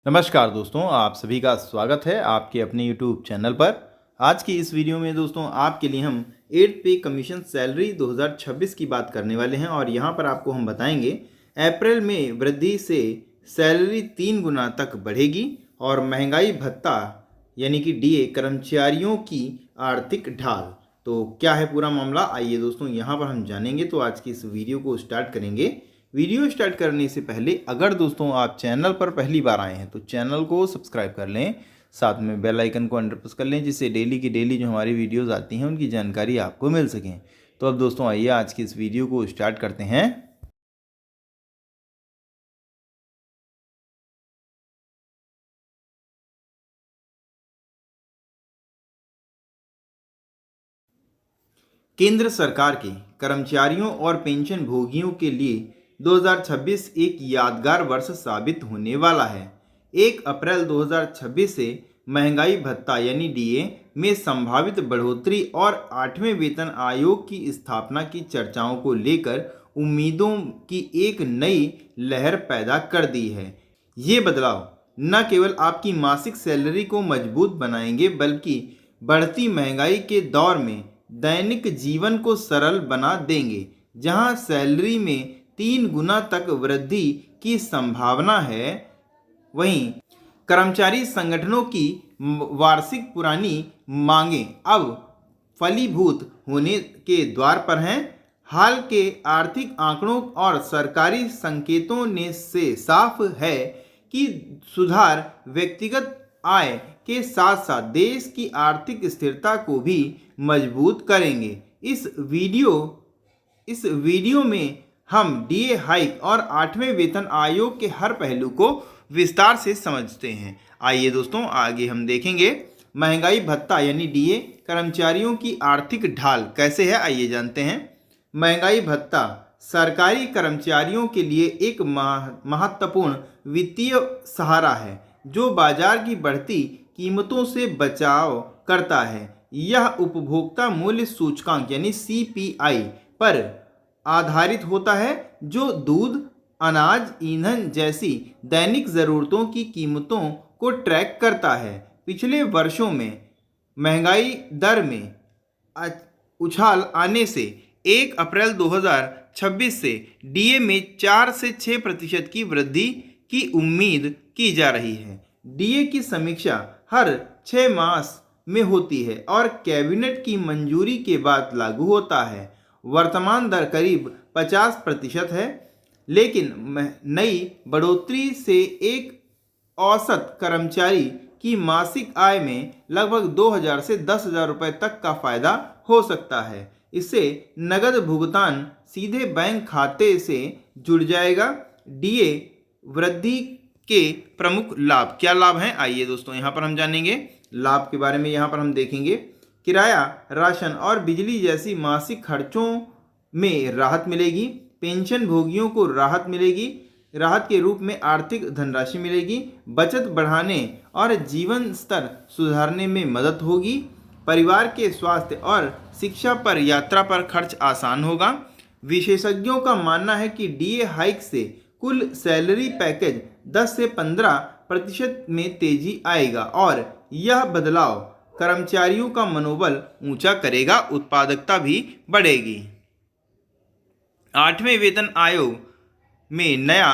नमस्कार दोस्तों, आप सभी का स्वागत है आपके अपने YouTube चैनल पर। आज की इस वीडियो में दोस्तों आपके लिए हम 8th पे कमीशन सैलरी 2026 की बात करने वाले हैं और यहाँ पर आपको हम बताएंगे अप्रैल में वृद्धि से सैलरी 3 गुना तक बढ़ेगी और महंगाई भत्ता यानी कि डीए कर्मचारियों की आर्थिक ढाल। तो क्या है पूरा मामला, आइए दोस्तों यहाँ पर हम जानेंगे। तो आज की इस वीडियो को स्टार्ट करेंगे। वीडियो स्टार्ट करने से पहले अगर दोस्तों आप चैनल पर पहली बार आए हैं तो चैनल को सब्सक्राइब कर लें, साथ में बेल आइकन को अंडर प्रेस कर लें जिससे डेली की डेली जो हमारी वीडियोस आती हैं उनकी जानकारी आपको मिल सकें। तो अब दोस्तों आइए आज की इस वीडियो को स्टार्ट करते हैं। केंद्र सरकार के कर्मचारियों और पेंशन भोगियों के लिए 2026 एक यादगार वर्ष साबित होने वाला है। 1 अप्रैल 2026 से महंगाई भत्ता यानी डीए में संभावित बढ़ोतरी और 8वें वेतन आयोग की स्थापना की चर्चाओं को लेकर उम्मीदों की एक नई लहर पैदा कर दी है। ये बदलाव न केवल आपकी मासिक सैलरी को मजबूत बनाएंगे बल्कि बढ़ती महंगाई के दौर में दैनिक जीवन को सरल बना देंगे। जहां सैलरी में 3 गुना तक वृद्धि की संभावना है, वहीं कर्मचारी संगठनों की वार्षिक पुरानी मांगें अब फलीभूत होने के द्वार पर हैं। हाल के आर्थिक आंकड़ों और सरकारी संकेतों ने से साफ है कि सुधार व्यक्तिगत आय के साथ साथ देश की आर्थिक स्थिरता को भी मजबूत करेंगे। इस वीडियो में हम डीए हाइक और 8वें वेतन आयोग के हर पहलू को विस्तार से समझते हैं। आइए दोस्तों आगे हम देखेंगे महंगाई भत्ता यानी डीए कर्मचारियों की आर्थिक ढाल कैसे है, आइए जानते हैं। महंगाई भत्ता सरकारी कर्मचारियों के लिए एक महत्वपूर्ण वित्तीय सहारा है जो बाजार की बढ़ती कीमतों से बचाव करता है। यह उपभोक्ता मूल्य सूचकांक यानी सीपीआई पर आधारित होता है जो दूध, अनाज, ईंधन जैसी दैनिक ज़रूरतों की कीमतों को ट्रैक करता है। पिछले वर्षों में महंगाई दर में उछाल आने से 1 अप्रैल 2026 से डीए में 4 से 6% की वृद्धि की उम्मीद की जा रही है। डीए की समीक्षा हर 6 मास में होती है और कैबिनेट की मंजूरी के बाद लागू होता है। वर्तमान दर करीब 50% है, लेकिन नई बढ़ोतरी से एक औसत कर्मचारी की मासिक आय में लगभग 2000 से 10,000 रुपये तक का फायदा हो सकता है। इससे नगद भुगतान सीधे बैंक खाते से जुड़ जाएगा। डीए वृद्धि के प्रमुख लाभ क्या लाभ हैं, आइए दोस्तों यहाँ पर हम जानेंगे। लाभ के बारे में यहाँ पर हम देखेंगे। किराया, राशन और बिजली जैसी मासिक खर्चों में राहत मिलेगी। पेंशन भोगियों को राहत मिलेगी। राहत के रूप में आर्थिक धनराशि मिलेगी। बचत बढ़ाने और जीवन स्तर सुधारने में मदद होगी। परिवार के स्वास्थ्य और शिक्षा पर यात्रा पर खर्च आसान होगा। विशेषज्ञों का मानना है कि डीए हाइक से कुल सैलरी पैकेज 10 से 15% में तेजी आएगा और यह बदलाव कर्मचारियों का मनोबल ऊंचा करेगा, उत्पादकता भी बढ़ेगी। 8वें वेतन आयोग में नया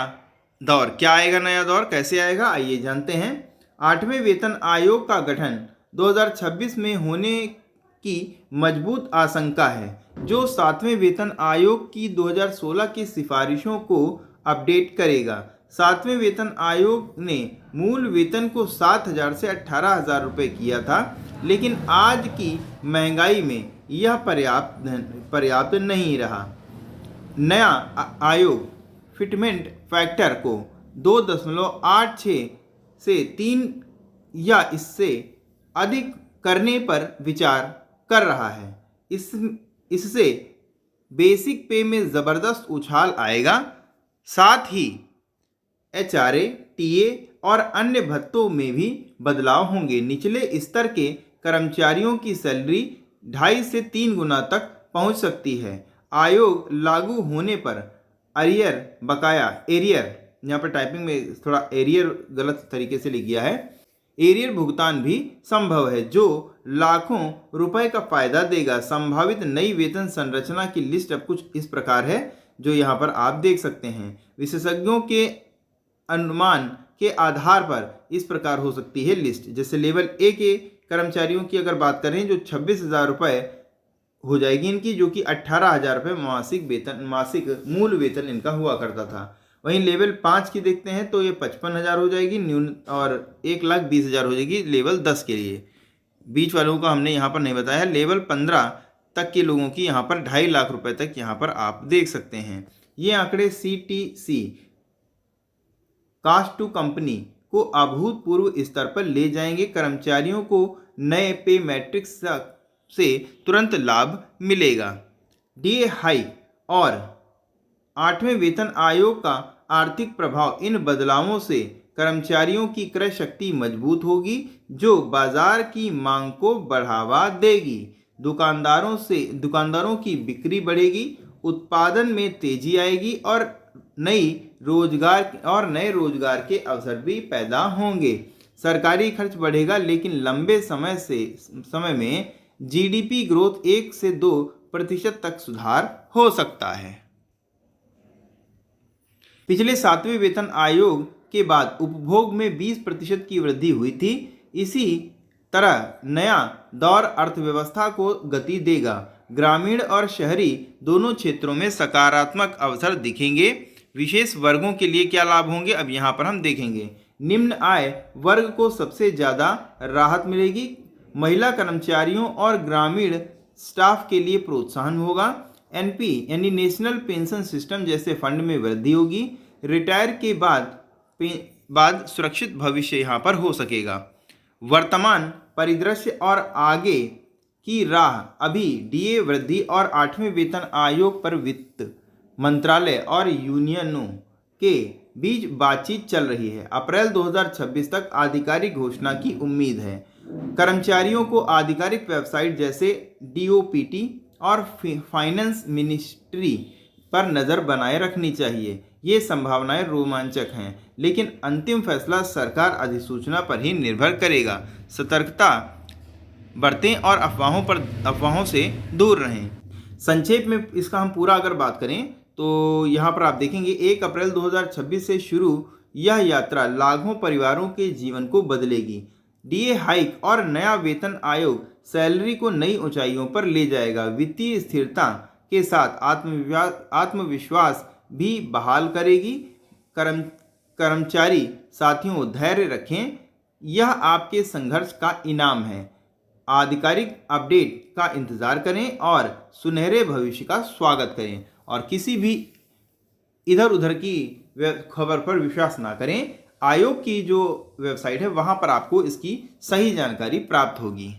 दौर क्या आएगा, नया दौर कैसे आएगा, आइए जानते हैं। 8वें वेतन आयोग का गठन 2026 में होने की मजबूत आशंका है, जो 7वें वेतन आयोग की 2016 की सिफारिशों को अपडेट करेगा। 7वें वेतन आयोग ने मूल वेतन को 7,000 से 18,000 रुपये किया था, लेकिन आज की महंगाई में यह पर्याप्त नहीं रहा। नया आयोग फिटमेंट फैक्टर को 2.86 से 3 या इससे अधिक करने पर विचार कर रहा है। इससे बेसिक पे में ज़बरदस्त उछाल आएगा। साथ ही एचआरए, टीए और अन्य भत्तों में भी बदलाव होंगे। निचले स्तर के कर्मचारियों की सैलरी 2.5 से 3 गुना तक पहुंच सकती है। आयोग लागू होने पर एरियर यहाँ पर टाइपिंग में थोड़ा एरियर गलत तरीके से लिख गया है, एरियर भुगतान भी संभव है जो लाखों रुपए का फायदा देगा। संभावित नई वेतन संरचना की लिस्ट अब कुछ इस प्रकार है जो यहाँ पर आप देख सकते हैं। विशेषज्ञों के अनुमान के आधार पर इस प्रकार हो सकती है लिस्ट। जैसे लेवल ए के कर्मचारियों की अगर बात करें जो 26,000 रुपये हो जाएगी इनकी, जो कि 18,000 रुपये मासिक मूल वेतन इनका हुआ करता था। वहीं लेवल 5 की देखते हैं तो ये 55,000 हो जाएगी न्यून, और 1,20,000 हो जाएगी लेवल 10 के लिए। बीच वालों का हमने यहाँ पर नहीं बताया है। लेवल 15 तक के लोगों की यहाँ पर 2.5 लाख रुपए तक यहाँ पर आप देख सकते हैं। ये आंकड़े CTC कास्ट टू कंपनी को अभूतपूर्व स्तर पर ले जाएंगे। कर्मचारियों को नए पे मैट्रिक्स से तुरंत लाभ मिलेगा। DA हाइक और 8वें वेतन आयोग का आर्थिक प्रभाव। इन बदलावों से कर्मचारियों की क्रय शक्ति मजबूत होगी जो बाजार की मांग को बढ़ावा देगी। दुकानदारों की बिक्री बढ़ेगी, उत्पादन में तेजी आएगी और नए रोजगार के अवसर भी पैदा होंगे। सरकारी खर्च बढ़ेगा लेकिन लंबे समय में GDP ग्रोथ 1 से 2% तक सुधार हो सकता है। पिछले 7वें वेतन आयोग के बाद उपभोग में 20% की वृद्धि हुई थी। इसी तरह नया दौर अर्थव्यवस्था को गति देगा। ग्रामीण और शहरी दोनों क्षेत्रों में सकारात्मक अवसर दिखेंगे। विशेष वर्गों के लिए क्या लाभ होंगे अब यहाँ पर हम देखेंगे। निम्न आय वर्ग को सबसे ज़्यादा राहत मिलेगी। महिला कर्मचारियों और ग्रामीण स्टाफ के लिए प्रोत्साहन होगा। NP यानी नेशनल पेंशन सिस्टम जैसे फंड में वृद्धि होगी। रिटायर के बाद सुरक्षित भविष्य यहाँ पर हो सकेगा। वर्तमान परिदृश्य और आगे की राह। अभी DA वृद्धि और 8वें वेतन आयोग पर वित्त मंत्रालय और यूनियनों के बीच बातचीत चल रही है। अप्रैल 2026 तक आधिकारिक घोषणा की उम्मीद है। कर्मचारियों को आधिकारिक वेबसाइट जैसे DOPT और फाइनेंस मिनिस्ट्री पर नज़र बनाए रखनी चाहिए। ये संभावनाएं रोमांचक हैं लेकिन अंतिम फैसला सरकार अधिसूचना पर ही निर्भर करेगा। सतर्कता बरतें और अफवाहों से दूर रहें। संक्षेप में इसका हम पूरा अगर बात करें तो यहाँ पर आप देखेंगे 1 अप्रैल 2026 से शुरू यह यात्रा लाखों परिवारों के जीवन को बदलेगी। DA हाइक और नया वेतन आयोग सैलरी को नई ऊंचाइयों पर ले जाएगा। वित्तीय स्थिरता के साथ आत्मविश्वास भी बहाल करेगी। कर्मचारी साथियों धैर्य रखें, यह आपके संघर्ष का इनाम है। आधिकारिक अपडेट का इंतजार करें और सुनहरे भविष्य का स्वागत करें और किसी भी इधर उधर की खबर पर विश्वास ना करें। आयोग की जो वेबसाइट है वहां पर आपको इसकी सही जानकारी प्राप्त होगी।